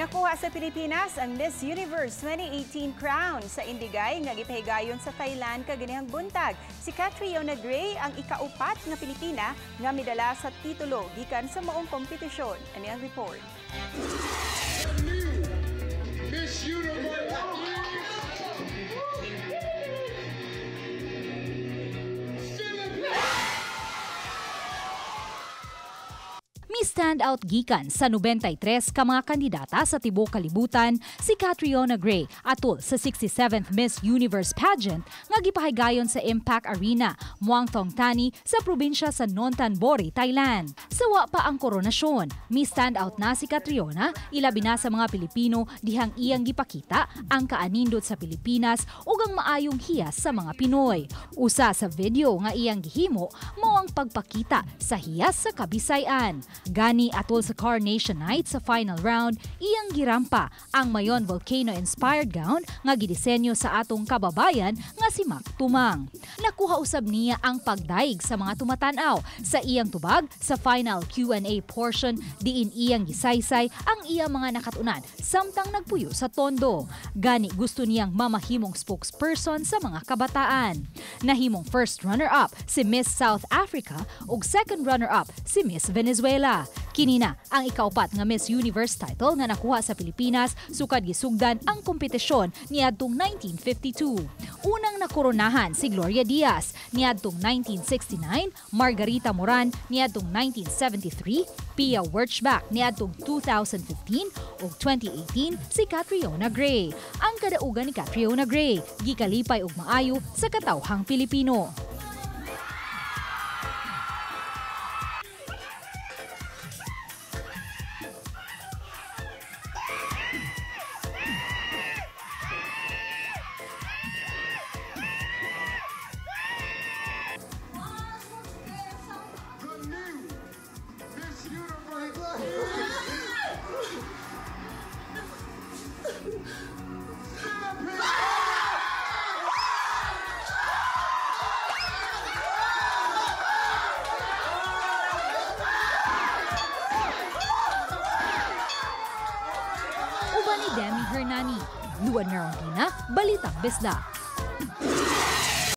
Nakuha sa Pilipinas ang Miss Universe 2018 crown sa Indigay nga gipahigayon sa Thailand kaganihang buntag. Si Catriona Gray ang ikaupat nga Pilipina nga midala sa titulo gikan sa maong kompetisyon. Ani ang report. Miss Universe. Standout gikan sa 93 ka mga kandidata sa tibuok kalibutan si Catriona Gray atol sa 67th Miss Universe pageant nga gipahigayon sa Impact Arena, Muang Thong Thani sa probinsya sa Non Tan Bori, Thailand. Sawa pa ang koronasyon, mi standout na si Catriona ilabi na sa mga Pilipino dihang iyang gipakita ang kaanindot sa Pilipinas ug ang maayong hiyas sa mga Pinoy. Usa sa video nga iyang gihimo mao ang pagpakita sa hiyas sa Kabisayan. Gani atol sa Coronation Night sa final round, iyang girampa ang mayon volcano-inspired gown nga gidisenyo sa atong kababayan nga si Mac Tumang. Nakuha usab niya ang pagdaig sa mga tumatanaw sa iyang tubag sa final Q&A portion diin iyang gisaysay ang iyang mga nakatunan samtang nagpuyo sa tondo. Gani gusto niyang mamahimong spokesperson sa mga kabataan. Nahimong first runner-up si Miss South Africa ug second runner-up si Miss Venezuela. Kinina ang ikaupat nga Miss Universe title nga nakuha sa Pilipinas sukad gisugdan ang kompetisyon niadtong 1952. Unang nakoronahan si Gloria Diaz niadtong 1969, Margarita Moran niadtong 1973, Pia Wurtzbach niadtong 2015 ug 2018 si Catriona Gray. Ang kadaugan ni Catriona Gray gikalipay og maayo sa katawhang Pilipino. Uban ni Demi Hernani, Luan Narondina, Balitang Bisda.